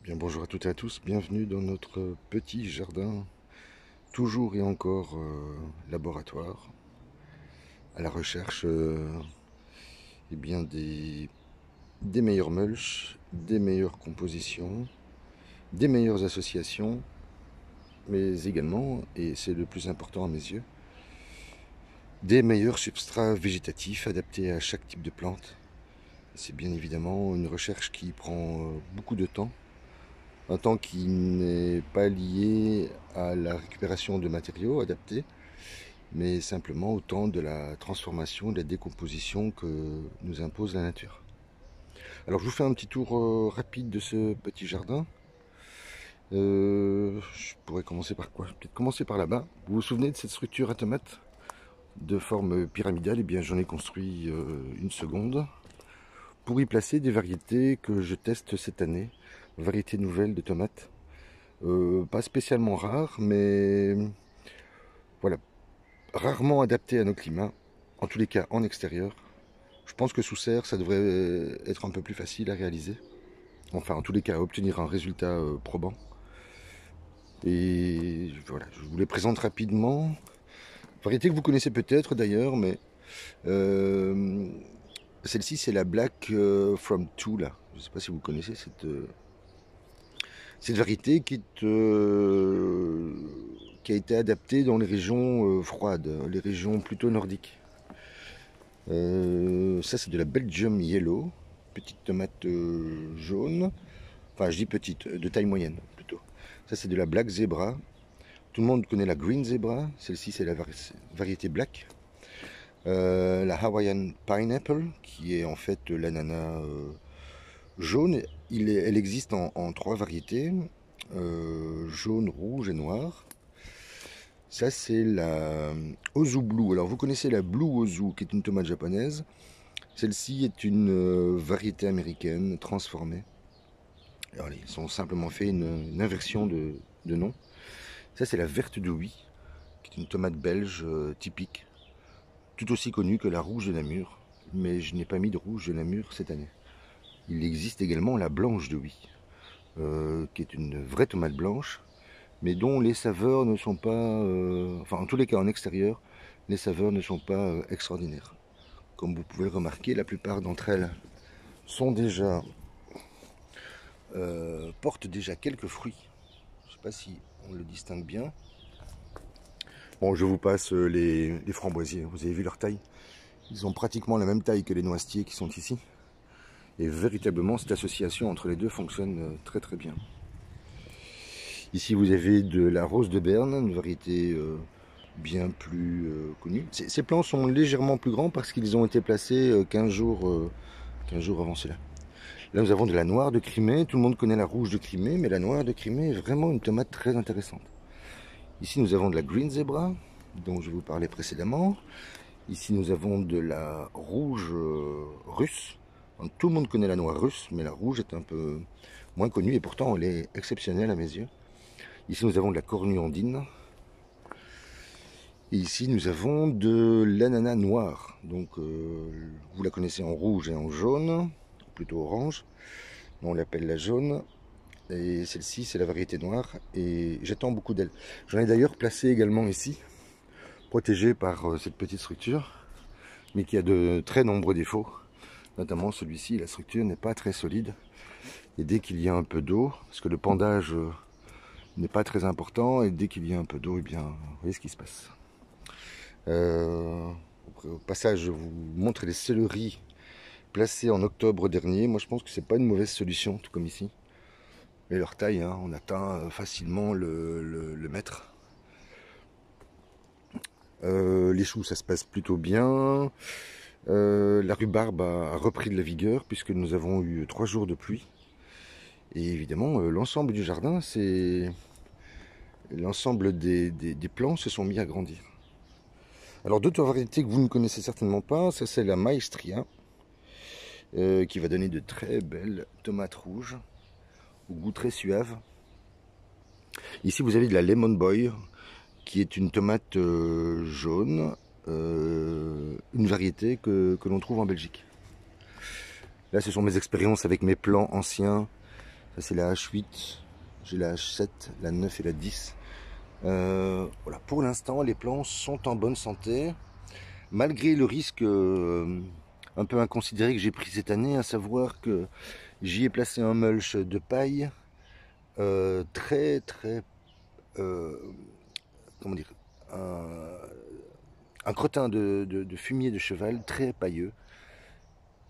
Bien, bonjour à toutes et à tous, bienvenue dans notre petit jardin, toujours et encore laboratoire, à la recherche eh bien des meilleurs mulch, des meilleures compositions, des meilleures associations, mais également, et c'est le plus important à mes yeux, des meilleurs substrats végétatifs adaptés à chaque type de plante. C'est bien évidemment une recherche qui prend beaucoup de temps. Un temps qui n'est pas lié à la récupération de matériaux adaptés, mais simplement au temps de la transformation, de la décomposition que nous impose la nature. Alors je vous fais un petit tour rapide de ce petit jardin. Je pourrais commencer par quoi? Peut-être commencer par là-bas. Vous vous souvenez de cette structure à tomates de forme pyramidale? Eh bien j'en ai construit une seconde pour y placer des variétés que je teste cette année, variétés nouvelles de tomates. Pas spécialement rares, mais voilà, rarement adaptées à nos climats, en tous les cas en extérieur. Je pense que sous serre, ça devrait être un peu plus facile à réaliser. Enfin, en tous les cas, à obtenir un résultat probant. Et voilà, je vous les présente rapidement. Variété que vous connaissez peut-être d'ailleurs, mais euh, celle-ci, c'est la Black from Tula. Je ne sais pas si vous connaissez cette variété qui a été adaptée dans les régions froides, les régions plutôt nordiques. Ça, c'est de la Belgium Yellow, petite tomate jaune. Enfin, je dis petite, de taille moyenne plutôt. Ça, c'est de la Black Zebra. Tout le monde connaît la Green Zebra. Celle-ci, c'est la variété Black. La Hawaiian Pineapple, qui est en fait l'ananas jaune. Elle existe en trois variétés, jaune, rouge et noir. Ça, c'est la Ozu Blue. Alors, vous connaissez la Blue Ozu, qui est une tomate japonaise. Celle-ci est une variété américaine transformée. Alors, ils ont simplement fait une inversion de nom. Ça, c'est la verte de Oui, qui est une tomate belge typique, tout aussi connue que la rouge de Namur. Mais je n'ai pas mis de rouge de Namur cette année. Il existe également la blanche de Oui, qui est une vraie tomate blanche, mais dont les saveurs ne sont pas, enfin en tous les cas en extérieur, les saveurs ne sont pas extraordinaires. Comme vous pouvez le remarquer, la plupart d'entre elles sont déjà, portent déjà quelques fruits. Je ne sais pas si on le distingue bien. Bon, je vous passe les framboisiers, vous avez vu leur taille? Ils ont pratiquement la même taille que les noisetiers qui sont ici. Et véritablement, cette association entre les deux fonctionne très très bien. Ici, vous avez de la rose de Berne, une variété bien plus connue. Ces plants sont légèrement plus grands parce qu'ils ont été placés 15 jours avant cela. Là, nous avons de la noire de Crimée. Tout le monde connaît la rouge de Crimée, mais la noire de Crimée est vraiment une tomate très intéressante. Ici, nous avons de la Green Zebra, dont je vous parlais précédemment. Ici, nous avons de la rouge russe. Donc, tout le monde connaît la noire russe, mais la rouge est un peu moins connue et pourtant elle est exceptionnelle à mes yeux. Ici, nous avons de la cornue andine. Et ici, nous avons de l'ananas noir. Donc, vous la connaissez en rouge et en jaune, plutôt orange. On l'appelle la jaune. Et celle-ci, c'est la variété noire. Et j'attends beaucoup d'elle. J'en ai d'ailleurs placé également ici, protégée par cette petite structure, mais qui a de très nombreux défauts. Notamment celui-ci, la structure n'est pas très solide. Et dès qu'il y a un peu d'eau, parce que le pendage n'est pas très important, et dès qu'il y a un peu d'eau, eh bien, vous voyez ce qui se passe. Au passage, je vous montre les céleris placés en octobre dernier. Moi, je pense que c'est pas une mauvaise solution, tout comme ici. Et leur taille, hein, on atteint facilement le mètre. Les choux, ça se passe plutôt bien. La rhubarbe a repris de la vigueur puisque nous avons eu 3 jours de pluie. Et évidemment, l'ensemble du jardin, c'est l'ensemble des plants se sont mis à grandir. Alors d'autres variétés que vous ne connaissez certainement pas, ça c'est la Maestria, qui va donner de très belles tomates rouges, au goût très suave. Ici vous avez de la Lemon Boy, qui est une tomate jaune, une variété que l'on trouve en Belgique. Là ce sont mes expériences avec mes plants anciens Ça c'est la H8, j'ai la H7, la 9 et la 10. Voilà, pour l'instant les plants sont en bonne santé, malgré le risque un peu inconsidéré que j'ai pris cette année, à savoir que j'y ai placé un mulch de paille très comment dire, un crottin de fumier de cheval très pailleux.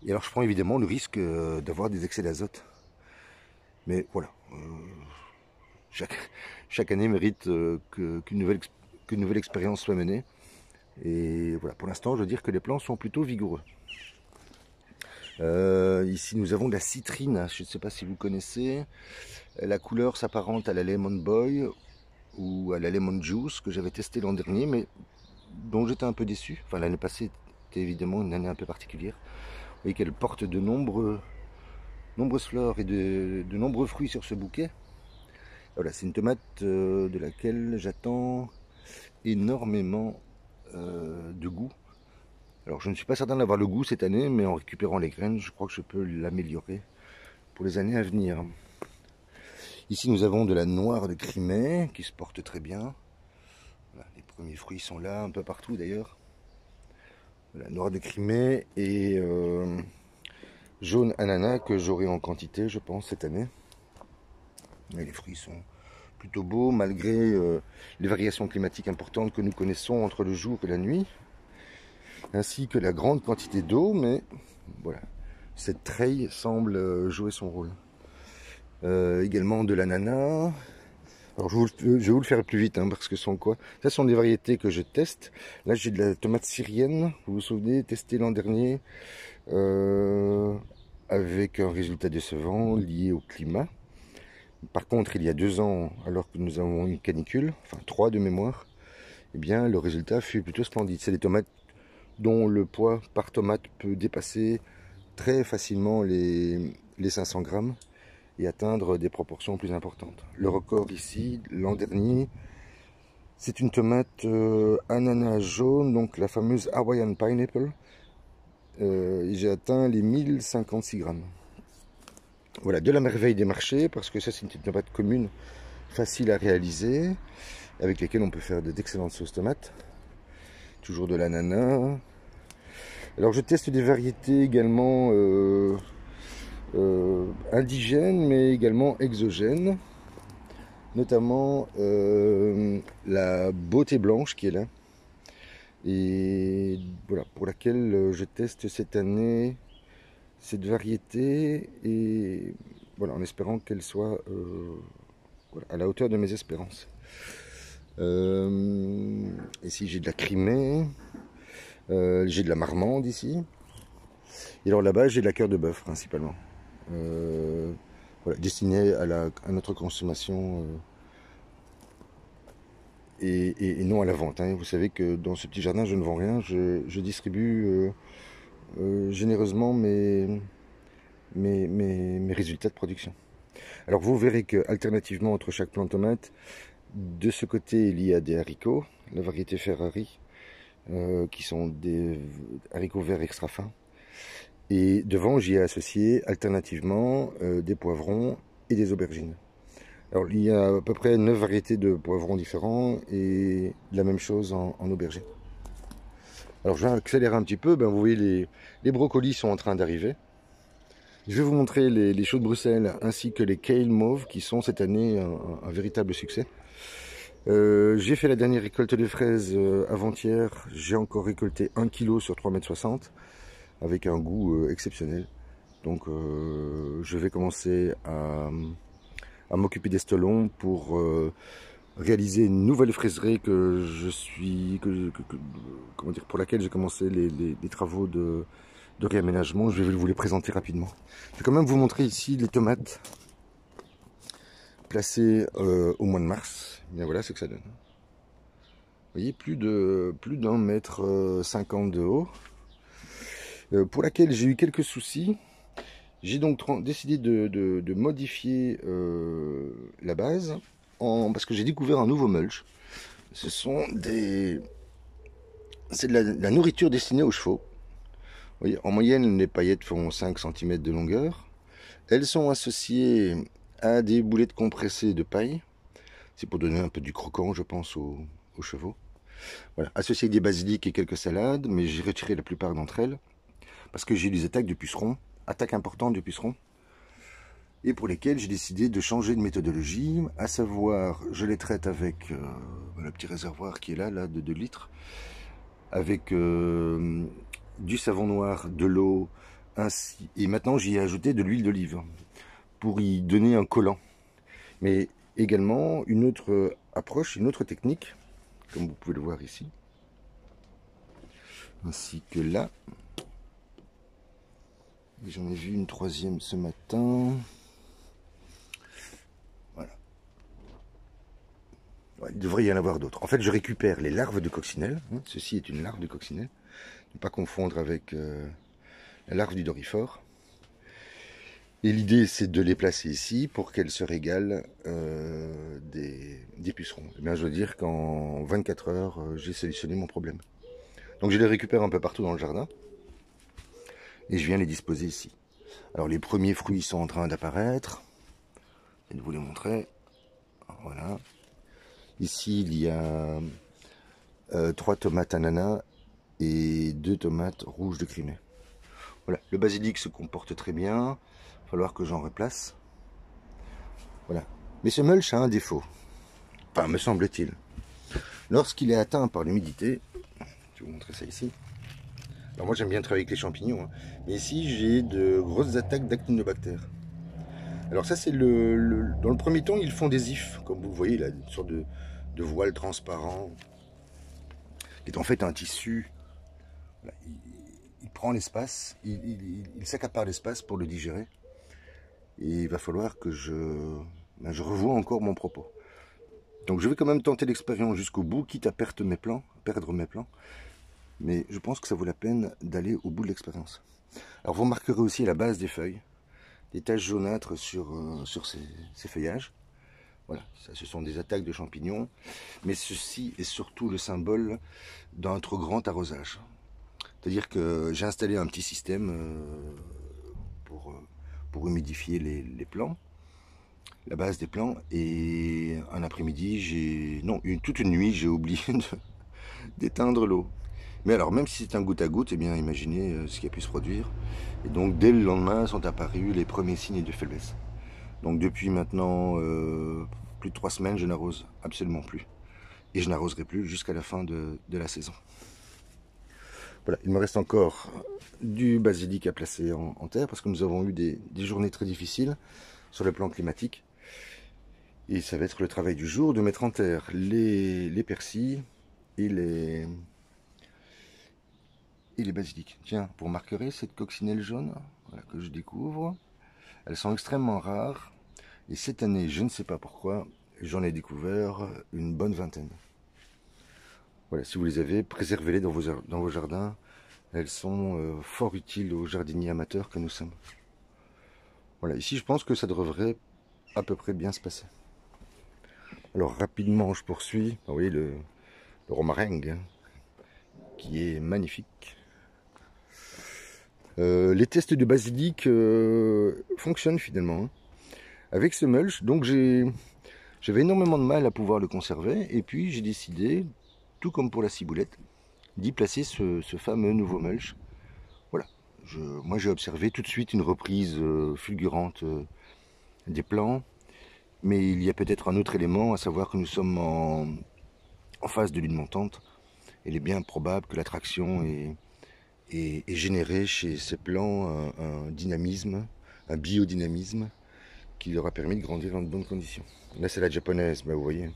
Et alors je prends évidemment le risque d'avoir des excès d'azote. Mais voilà, chaque année mérite qu'une nouvelle expérience soit menée. Et voilà, pour l'instant, je veux dire que les plants sont plutôt vigoureux. Ici, nous avons de la citrine. Je ne sais pas si vous connaissez. La couleur s'apparente à la Lemon Boy ou à la Lemon Juice que j'avais testé l'an dernier, mais dont j'étais un peu déçu. Enfin, l'année passée était évidemment une année un peu particulière. Vous voyez qu'elle porte de nombreuses fleurs et de nombreux fruits sur ce bouquet. Voilà, c'est une tomate de laquelle j'attends énormément de goût. Alors je ne suis pas certain d'avoir le goût cette année, mais en récupérant les graines, je crois que je peux l'améliorer pour les années à venir. Ici nous avons de la noire de Crimée qui se porte très bien. Voilà, les premiers fruits sont là, un peu partout d'ailleurs. La noire de Crimée et jaune ananas que j'aurai en quantité, je pense, cette année. Et les fruits sont plutôt beaux malgré les variations climatiques importantes que nous connaissons entre le jour et la nuit, ainsi que la grande quantité d'eau, mais voilà, cette treille semble jouer son rôle. Également de l'ananas. Alors je vais vous le faire plus vite, hein, parce que ce sont quoi? Ce sont des variétés que je teste. Là j'ai de la tomate syrienne, vous vous souvenez, testée l'an dernier, avec un résultat décevant lié au climat. Par contre, il y a 2 ans, alors que nous avons une canicule, enfin 3 de mémoire, eh bien le résultat fut plutôt splendide. C'est des tomates dont le poids par tomate peut dépasser très facilement les 500 grammes et atteindre des proportions plus importantes. Le record ici, l'an dernier, c'est une tomate ananas jaune, donc la fameuse Hawaiian Pineapple. J'ai atteint les 1056 grammes. Voilà, de la merveille des marchés, parce que ça c'est une tomate commune, facile à réaliser, avec lesquelles on peut faire d'excellentes sauces tomates. Toujours de l'ananas. Alors je teste des variétés également indigènes, mais également exogènes. Notamment la beauté blanche qui est là. Et voilà, pour laquelle je teste cette année cette variété, et voilà, en espérant qu'elle soit voilà, à la hauteur de mes espérances. Ici j'ai de la Crimée, j'ai de la Marmande ici, et alors là-bas j'ai de la cœur de bœuf principalement, voilà, destinée à notre consommation et non à la vente, hein. Vous savez que dans ce petit jardin je ne vends rien, je distribue généreusement mes résultats de production. Alors vous verrez que alternativement entre chaque plant de tomate, de ce côté il y a des haricots, la variété Ferrari, qui sont des haricots verts extra fins, et devant j'y ai associé alternativement des poivrons et des aubergines. Alors il y a à peu près 9 variétés de poivrons différents et la même chose en aubergine. Alors je vais accélérer un petit peu, vous voyez les brocolis sont en train d'arriver. Je vais vous montrer les choux de Bruxelles ainsi que les kale mauves qui sont cette année un véritable succès. J'ai fait la dernière récolte de fraises avant-hier, j'ai encore récolté 1 kg sur 3,60 m avec un goût exceptionnel. Donc je vais commencer à m'occuper des stolons pour réaliser une nouvelle fraiserie comment dire, pour laquelle j'ai commencé les travaux de réaménagement. Je vais vous les présenter rapidement. Je vais quand même vous montrer ici les tomates placées au mois de mars. Bien voilà ce que ça donne. Vous voyez, plus d'1,50 m de haut, pour laquelle j'ai eu quelques soucis. J'ai donc décidé de modifier la base parce que j'ai découvert un nouveau mulch. C'est de la nourriture destinée aux chevaux. Vous voyez, en moyenne, les paillettes font 5 cm de longueur. Elles sont associées à des boulettes compressées de paille. C'est pour donner un peu du croquant, je pense, aux chevaux. Voilà, associé avec des basiliques et quelques salades, mais j'ai retiré la plupart d'entre elles parce que j'ai eu des attaques de pucerons, attaques importantes de pucerons, et pour lesquelles j'ai décidé de changer de méthodologie, à savoir, je les traite avec le petit réservoir qui est là de 2 litres, avec du savon noir, de l'eau, ainsi, et maintenant j'y ai ajouté de l'huile d'olive pour y donner un collant. Mais également une autre approche, une autre technique, comme vous pouvez le voir ici, ainsi que là. J'en ai vu une troisième ce matin. Voilà. Ouais, il devrait y en avoir d'autres. En fait, je récupère les larves de coccinelle. Ceci est une larve de coccinelle. Ne pas confondre avec la larve du dorifort. Et l'idée, c'est de les placer ici pour qu'elles se régalent des pucerons. Et bien, je veux dire qu'en 24 heures, j'ai solutionné mon problème. Donc, je les récupère un peu partout dans le jardin. Et je viens les disposer ici. Alors, les premiers fruits sont en train d'apparaître. Je vais vous les montrer. Voilà. Ici, il y a 3 tomates ananas et 2 tomates rouges de Crimée. Voilà, le basilic se comporte très bien. Il va falloir que j'en replace. Voilà. Mais ce mulch a un défaut. Enfin, me semble-t-il. Lorsqu'il est atteint par l'humidité, je vais vous montrer ça ici. Alors moi j'aime bien travailler avec les champignons, hein. Mais ici j'ai de grosses attaques d'actinobactères. Alors ça c'est dans le premier temps ils font des ifs, comme vous le voyez là, une sorte de voile transparent, qui est en fait un tissu. Voilà, il prend l'espace, il s'accapare l'espace pour le digérer. Et il va falloir que je revoie encore mon propos. Donc je vais quand même tenter l'expérience jusqu'au bout, quitte à perdre mes plans. Mais je pense que ça vaut la peine d'aller au bout de l'expérience. Alors vous remarquerez aussi à la base des feuilles, des taches jaunâtres sur ces feuillages. Voilà, ça, ce sont des attaques de champignons. Mais ceci est surtout le symbole d'un trop grand arrosage. C'est-à-dire que j'ai installé un petit système pour humidifier les plants, la base des plants, et un après-midi, toute une nuit, j'ai oublié d'éteindre l'eau. Mais alors, même si c'est un goutte à goutte, eh bien, imaginez ce qui a pu se produire. Et donc, dès le lendemain, sont apparus les premiers signes de faiblesse. Donc, depuis maintenant plus de 3 semaines, je n'arrose absolument plus. Et je n'arroserai plus jusqu'à la fin de la saison. Voilà, il me reste encore du basilic à placer en terre, parce que nous avons eu des journées très difficiles sur le plan climatique. Et ça va être le travail du jour de mettre en terre les persils et les basiliques. Tiens, vous remarquerez cette coccinelle jaune, voilà, que je découvre. Elles sont extrêmement rares. Et cette année, je ne sais pas pourquoi, j'en ai découvert une bonne vingtaine. Voilà, si vous les avez, préservez-les dans vos jardins. Elles sont fort utiles aux jardiniers amateurs que nous sommes. Voilà, ici je pense que ça devrait à peu près bien se passer. Alors rapidement, je poursuis. Vous voyez le romaringue, hein, qui est magnifique. Les tests de basilic fonctionnent finalement, hein. Avec ce mulch, donc j'avais énormément de mal à pouvoir le conserver, et puis j'ai décidé, tout comme pour la ciboulette, d'y placer ce fameux nouveau mulch. Voilà, moi j'ai observé tout de suite une reprise fulgurante des plants, mais il y a peut-être un autre élément, à savoir que nous sommes en phase de lune montante. Il est bien probable que l'attraction est générée chez ces plants un dynamisme, un biodynamisme, qui leur a permis de grandir dans de bonnes conditions. La salade japonaise, vous voyez,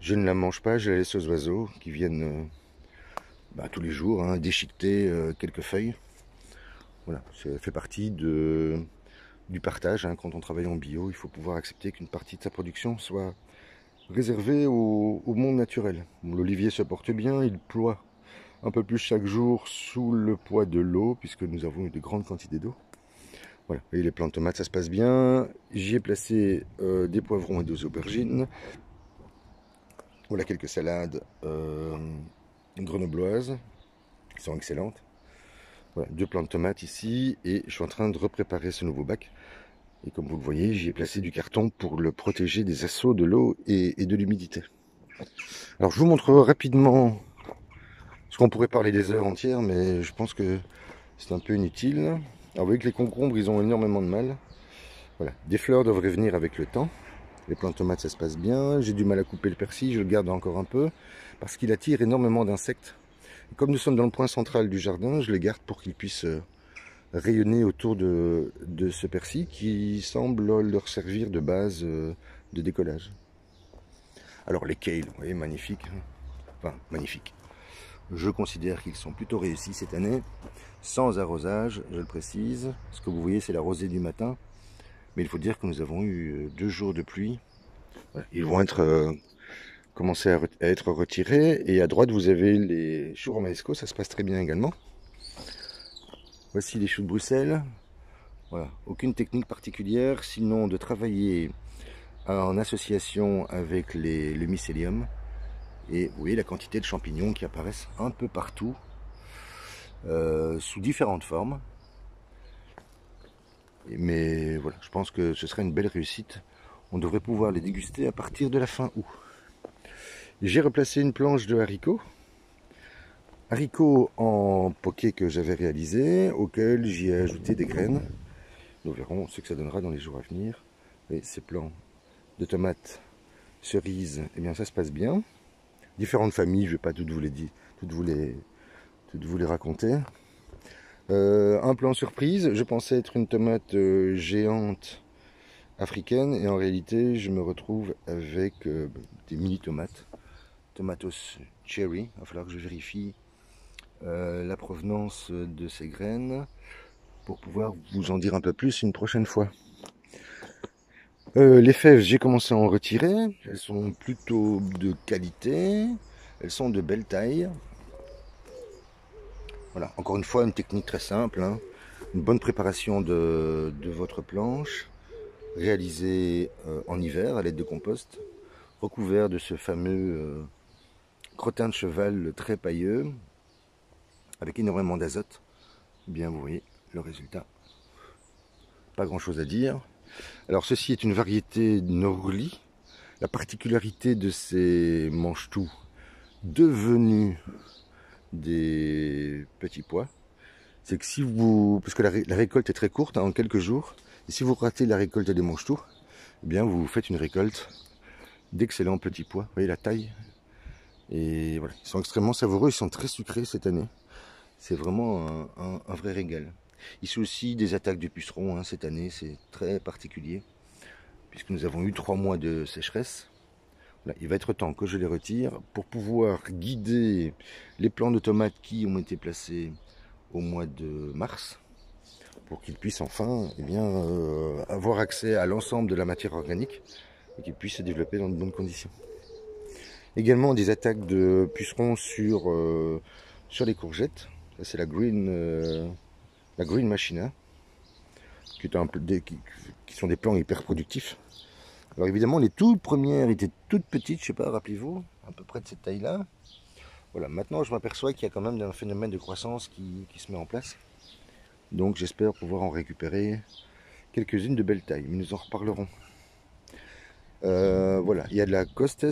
je ne la mange pas, je la laisse aux oiseaux qui viennent tous les jours déchiqueter quelques feuilles. Voilà, ça fait partie du partage. Quand on travaille en bio, il faut pouvoir accepter qu'une partie de sa production soit réservée au monde naturel. L'olivier se porte bien, il ploie un peu plus chaque jour sous le poids de l'eau, puisque nous avons eu de grandes quantités d'eau. Voilà, et les plants de tomates, ça se passe bien. J'y ai placé des poivrons et des aubergines. Voilà quelques salades grenobloises, qui sont excellentes. Voilà, 2 plants de tomates ici, et je suis en train de repréparer ce nouveau bac Et comme vous le voyez, j'y ai placé du carton pour le protéger des assauts de l'eau et de l'humidité. Alors je vous montrerai rapidement, parce qu'on pourrait parler des heures entières, mais je pense que c'est un peu inutile. Alors vous voyez que les concombres, ils ont énormément de mal. Voilà, des fleurs devraient venir avec le temps. Les plants de tomates, ça se passe bien. J'ai du mal à couper le persil, je le garde encore un peu, parce qu'il attire énormément d'insectes. Comme nous sommes dans le point central du jardin, je les garde pour qu'ils puissent rayonner autour de ce persil qui semble leur servir de base de décollage. Alors les kales, vous voyez, magnifiques. Enfin, magnifiques. Je considère qu'ils sont plutôt réussis cette année, sans arrosage, je le précise. Ce que vous voyez, c'est la rosée du matin. Mais il faut dire que nous avons eu 2 jours de pluie. Voilà. Ils vont être commencer à être retirés. Et à droite, vous avez les choux romanesco, ça se passe très bien également. Voici les choux de Bruxelles. Voilà, aucune technique particulière, sinon de travailler en association avec le mycélium. Et vous voyez la quantité de champignons qui apparaissent un peu partout, sous différentes formes. Mais voilà, je pense que ce serait une belle réussite. On devrait pouvoir les déguster à partir de la fin août. J'ai replacé une planche de haricots. Haricots en poké que j'avais réalisé, auquel j'y ai ajouté des graines. Nous verrons ce que ça donnera dans les jours à venir. Et ces plants de tomates, cerises, eh bien ça se passe bien. Différentes familles, je ne vais pas toutes vous les raconter. Un plan surprise, je pensais être une tomate géante africaine et en réalité je me retrouve avec des mini tomates. Tomatos cherry, il va falloir que je vérifie la provenance de ces graines pour pouvoir vous en dire un peu plus une prochaine fois. Les fèves, j'ai commencé à en retirer, elles sont plutôt de qualité, elles sont de belle taille. Voilà, encore une fois, une technique très simple, hein. Une bonne préparation de votre planche, réalisée en hiver à l'aide de compost, recouvert de ce fameux crottin de cheval très pailleux, avec énormément d'azote. Bien, vous voyez le résultat. Pas grand chose à dire. Alors ceci est une variété Norli. La particularité de ces mange-tout devenus des petits pois, c'est que si vous, parce que la récolte est très courte, hein, en quelques jours, et si vous ratez la récolte des mange-tout, eh bien vous faites une récolte d'excellents petits pois. Vous voyez la taille. Et voilà, ils sont extrêmement savoureux, ils sont très sucrés cette année. C'est vraiment un vrai régal. Ici aussi des attaques de pucerons, hein, cette année, c'est très particulier, puisque nous avons eu 3 mois de sécheresse. Là, il va être temps que je les retire pour pouvoir guider les plants de tomates qui ont été placés au mois de mars, pour qu'ils puissent enfin avoir accès à l'ensemble de la matière organique et qu'ils puissent se développer dans de bonnes conditions. Également des attaques de pucerons sur les courgettes. Ça c'est la Green Machina, qui sont des plants hyper productifs. Alors évidemment les toutes premières étaient toutes petites, je sais pas, rappelez-vous, à peu près de cette taille-là. Voilà, maintenant je m'aperçois qu'il y a quand même un phénomène de croissance qui se met en place. Donc j'espère pouvoir en récupérer quelques-unes de belle taille, mais nous en reparlerons. Voilà, il y a de la costes,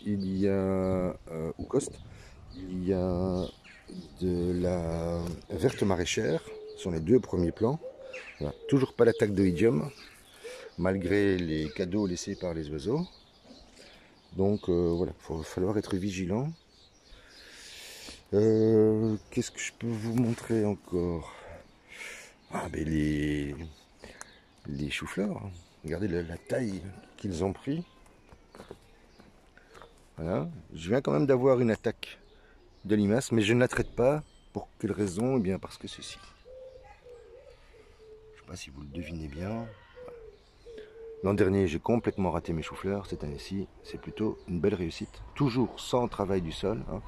il y a ou coste, il y a de la verte maraîchère, ce sont les 2 premiers plans. Voilà, toujours pas l'attaque de Idium, malgré les cadeaux laissés par les oiseaux. Donc voilà, il va falloir être vigilant. Qu'est-ce que je peux vous montrer encore? Ah ben les choux-fleurs, regardez la taille qu'ils ont pris. Voilà, je viens quand même d'avoir une attaque de limaces, mais je ne la traite pas. Pour quelle raison? Eh bien parce que ceci. Je ne sais pas si vous le devinez bien. Voilà. L'an dernier, j'ai complètement raté mes choux-fleurs. Cette année-ci, c'est plutôt une belle réussite. Toujours sans travail du sol, hein.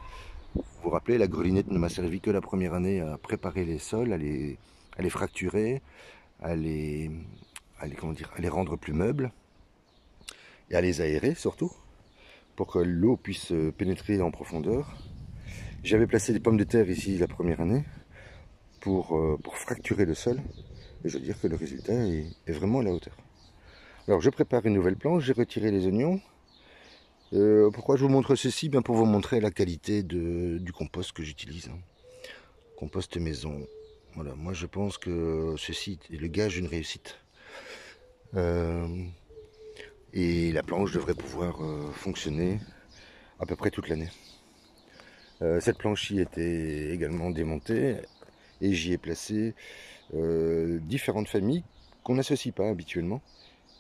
Vous vous rappelez, la grelinette ne m'a servi que la première année à préparer les sols, à les fracturer, à les rendre plus meubles et à les aérer surtout, pour que l'eau puisse pénétrer en profondeur. J'avais placé des pommes de terre ici la première année pour fracturer le sol, et je veux dire que le résultat est vraiment à la hauteur. Alors je prépare une nouvelle planche, j'ai retiré les oignons. Pourquoi je vous montre ceci? Bien pour vous montrer la qualité du compost que j'utilise. Compost maison. Voilà, moi je pense que ceci est le gage d'une réussite. Et la planche devrait pouvoir fonctionner à peu près toute l'année. Cette planche-ci était également démontée et j'y ai placé différentes familles qu'on n'associe pas habituellement.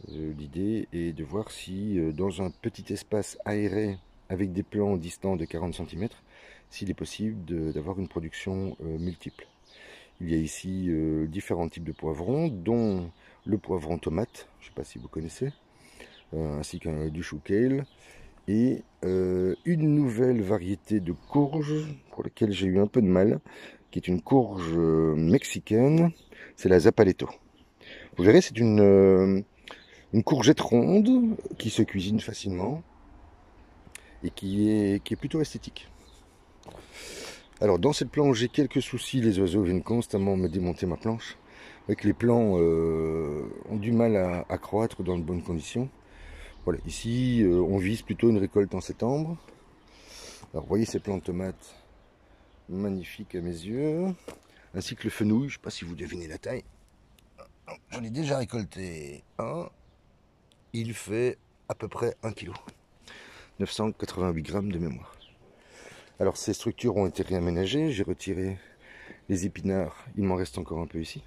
L'idée est de voir si dans un petit espace aéré avec des plants distants de 40 cm, s'il est possible d'avoir une production multiple. Il y a ici différents types de poivrons, dont le poivron tomate, je ne sais pas si vous connaissez, ainsi qu'un du chou kale, et une nouvelle variété de courge pour laquelle j'ai eu un peu de mal, qui est une courge mexicaine, c'est la Zapaleto. Vous verrez, c'est une courgette ronde qui se cuisine facilement et qui est plutôt esthétique. Alors dans cette planche, j'ai quelques soucis, les oiseaux viennent constamment me démonter ma planche. Avec les plants ont du mal à croître dans de bonnes conditions. Voilà, ici on vise plutôt une récolte en septembre. Alors vous voyez ces plants de tomates magnifiques à mes yeux, ainsi que le fenouil, je ne sais pas si vous devinez la taille. J'en ai déjà récolté un, il fait à peu près 1 kg, 988 grammes de mémoire. Alors ces structures ont été réaménagées, j'ai retiré les épinards, il m'en reste encore un peu ici.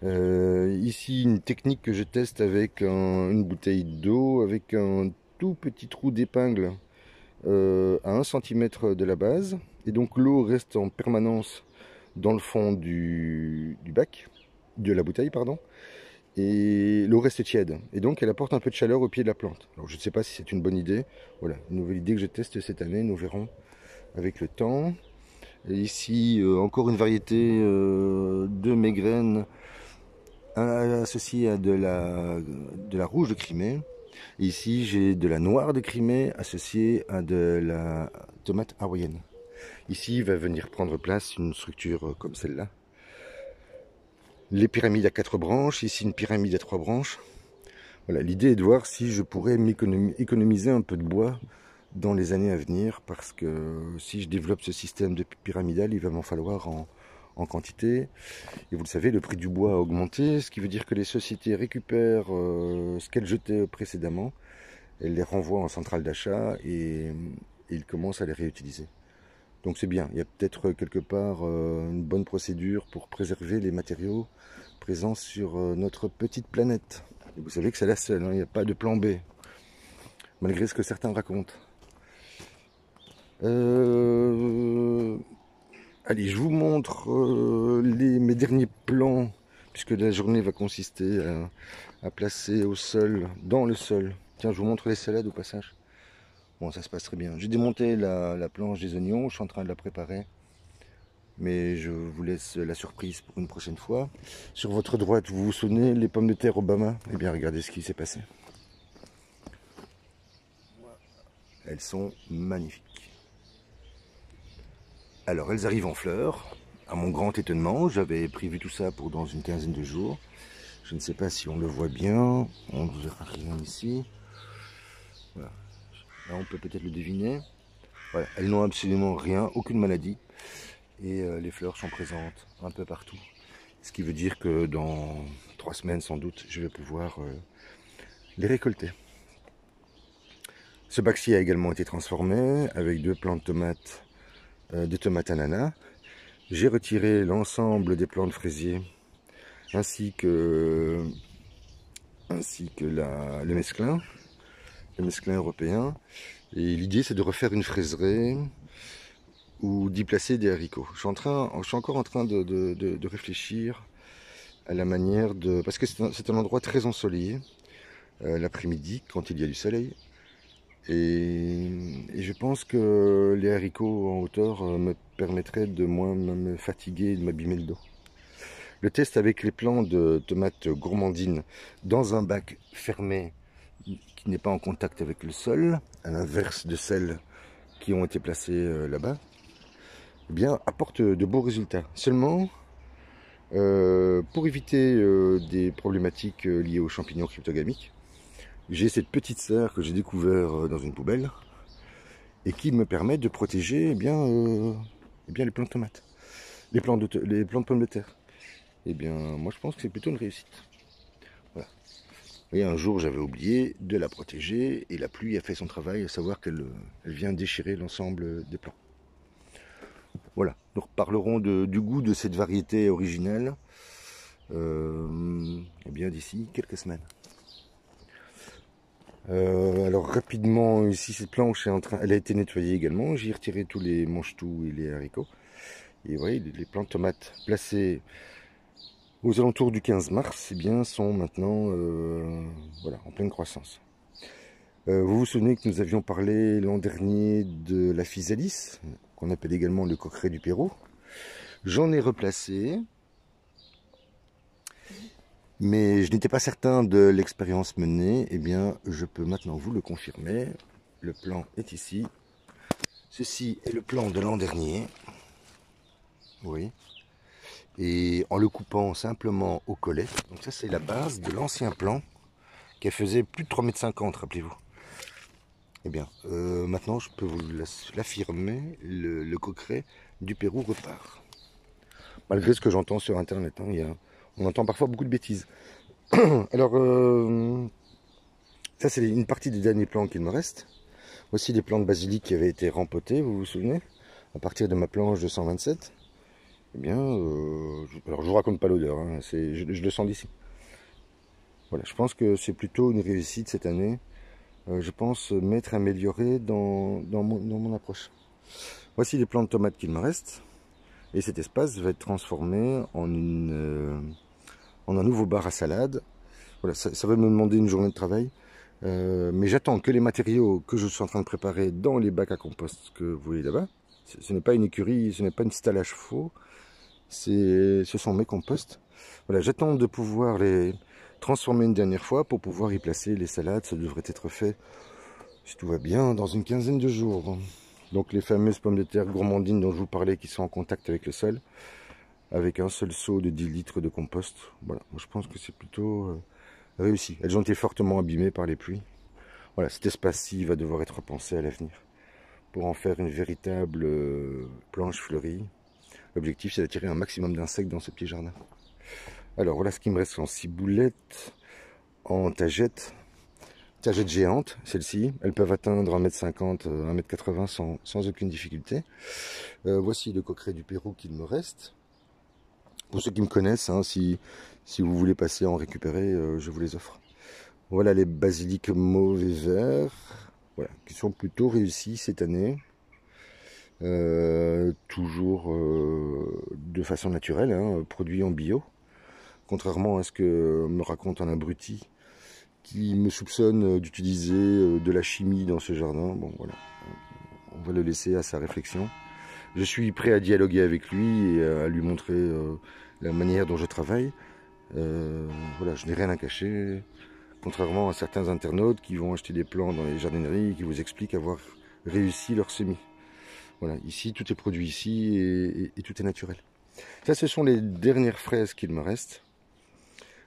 Ici une technique que je teste avec une bouteille d'eau, avec un tout petit trou d'épingle à 1 cm de la base, et donc l'eau reste en permanence dans le fond du bac, de la bouteille pardon, et l'eau reste tiède, et donc elle apporte un peu de chaleur au pied de la plante. Alors je ne sais pas si c'est une bonne idée, voilà, une nouvelle idée que je teste cette année, nous verrons avec le temps. Et ici encore une variété de maigraine associée à de la rouge de Crimée. Et ici j'ai de la noire de Crimée associée à de la tomate hawaïenne. Ici va venir prendre place une structure comme celle-là. Les pyramides à 4 branches, ici une pyramide à 3 branches. Voilà, l'idée est de voir si je pourrais économiser un peu de bois dans les années à venir, parce que si je développe ce système de pyramidal, il va m'en falloir en quantité. Et vous le savez, le prix du bois a augmenté, ce qui veut dire que les sociétés récupèrent ce qu'elles jetaient précédemment, elles les renvoient en centrale d'achat et ils commencent à les réutiliser. Donc c'est bien, il y a peut-être quelque part une bonne procédure pour préserver les matériaux présents sur notre petite planète. Et vous savez que c'est la seule, hein, il n'y a pas de plan B, malgré ce que certains racontent. Allez, je vous montre mes derniers plans, puisque la journée va consister à placer au sol, dans le sol. Tiens, je vous montre les salades au passage. Bon, ça se passe très bien. J'ai démonté la planche des oignons, je suis en train de la préparer. Mais je vous laisse la surprise pour une prochaine fois. Sur votre droite, vous vous souvenez, les pommes de terre Obama? Eh bien, regardez ce qui s'est passé. Elles sont magnifiques. Alors, elles arrivent en fleurs. À mon grand étonnement, j'avais prévu tout ça pour dans une quinzaine de jours. Je ne sais pas si on le voit bien. On ne verra rien ici. Voilà. Là, on peut peut-être le deviner. Voilà. Elles n'ont absolument rien, aucune maladie. Et les fleurs sont présentes un peu partout. Ce qui veut dire que dans 3 semaines, sans doute, je vais pouvoir les récolter. Ce bac-ci a également été transformé avec 2 plants de tomates, de tomates ananas. J'ai retiré l'ensemble des plants de fraisiers ainsi que le mesclin européen. Et l'idée, c'est de refaire une fraiseraie ou d'y placer des haricots. Je suis encore en train de réfléchir à la manière de... Parce que c'est un endroit très ensoleillé l'après-midi quand il y a du soleil. Et je pense que les haricots en hauteur me permettraient de moins me fatiguer et de m'abîmer le dos. Le test avec les plants de tomates gourmandines dans un bac fermé qui n'est pas en contact avec le sol, à l'inverse de celles qui ont été placées là-bas, eh bien, apporte de beaux résultats. Seulement, Pour éviter des problématiques liées aux champignons cryptogamiques, j'ai cette petite serre que j'ai découvert dans une poubelle et qui me permet de protéger les plants de tomates, les plants de pommes de terre. Eh bien, moi je pense que c'est plutôt une réussite. Voilà. Et un jour j'avais oublié de la protéger et la pluie a fait son travail, à savoir qu'elle vient déchirer l'ensemble des plants. Voilà, nous reparlerons du goût de cette variété originelle bien d'ici quelques semaines. Alors rapidement, ici cette planche elle a été nettoyée également. J'ai retiré tous les mange-tout et les haricots. Et vous voyez, les plants de tomates placés aux alentours du 15 mars sont maintenant voilà, en pleine croissance. Vous vous souvenez que nous avions parlé l'an dernier de la physalis, qu'on appelle également le coqueret du Pérou. J'en ai replacé, mais je n'étais pas certain de l'expérience menée. Eh bien, je peux maintenant vous le confirmer. Le plan est ici. Ceci est le plan de l'an dernier. Oui. Et en le coupant simplement au collet. Donc ça, c'est la base de l'ancien plan qui faisait plus de 3,50 m, rappelez-vous. Eh bien, maintenant, je peux vous l'affirmer, le coqueret du Pérou repart. Malgré ce que j'entends sur Internet, hein, on entend parfois beaucoup de bêtises. Alors, ça c'est une partie des derniers plants qu'il me reste. Voici des plants de basilic qui avaient été rempotés, vous vous souvenez, à partir de ma planche de 127. Eh bien, alors je vous raconte pas l'odeur, hein, je le sens d'ici. Voilà, je pense que c'est plutôt une réussite cette année. Je pense m'être amélioré dans mon approche. Voici les plants de tomates qu'il me reste. Et cet espace va être transformé en un nouveau bar à salade. Voilà, ça va me demander une journée de travail. Mais j'attends que les matériaux que je suis en train de préparer dans les bacs à compost que vous voyez là-bas. Ce n'est pas une écurie, ce n'est pas une stalle à chevaux. Ce sont mes composts. Voilà, j'attends de pouvoir les transformer une dernière fois pour pouvoir y placer les salades. Ça devrait être fait, si tout va bien, dans une quinzaine de jours. Donc les fameuses pommes de terre gourmandines dont je vous parlais qui sont en contact avec le sol, avec un seul seau de 10 litres de compost. Voilà, moi, je pense que c'est plutôt réussi. Elles ont été fortement abîmées par les pluies. Voilà, cet espace-ci va devoir être repensé à l'avenir pour en faire une véritable planche fleurie. L'objectif, c'est d'attirer un maximum d'insectes dans ce petit jardin. Alors voilà ce qui me reste en ciboulette, en tagettes. Tagettes géantes, celles-ci, elles peuvent atteindre 1,50 m, 1,80 m sans aucune difficulté. Voici le coqueret du Pérou qu'il me reste. Pour ceux qui me connaissent, hein, si vous voulez passer à en récupérer, je vous les offre. Voilà les basiliques mauve et vert, voilà, qui sont plutôt réussis cette année. Toujours de façon naturelle, hein, produits en bio. Contrairement à ce que me raconte un abruti qui me soupçonne d'utiliser de la chimie dans ce jardin. Bon voilà, on va le laisser à sa réflexion. Je suis prêt à dialoguer avec lui et à lui montrer la manière dont je travaille. Voilà, je n'ai rien à cacher, contrairement à certains internautes qui vont acheter des plants dans les jardineries et qui vous expliquent avoir réussi leur semis. Voilà, ici tout est produit ici et tout est naturel. Ça, ce sont les dernières fraises qu'il me reste.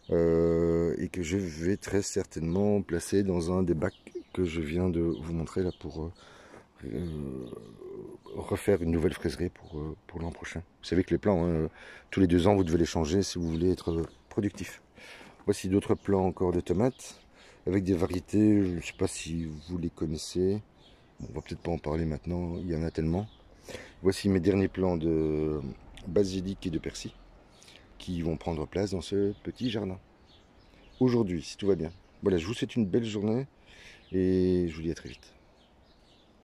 Et que je vais très certainement placer dans un des bacs que je viens de vous montrer là pour refaire une nouvelle fraiserie pour l'an prochain. Vous savez que les plants, hein, tous les 2 ans, vous devez les changer si vous voulez être productif. Voici d'autres plants encore de tomates avec des variétés, je ne sais pas si vous les connaissez. Bon, on va peut-être pas en parler maintenant, il y en a tellement. Voici mes derniers plants de basilic et de persil qui vont prendre place dans ce petit jardin. Aujourd'hui, si tout va bien. Voilà, je vous souhaite une belle journée et je vous dis à très vite.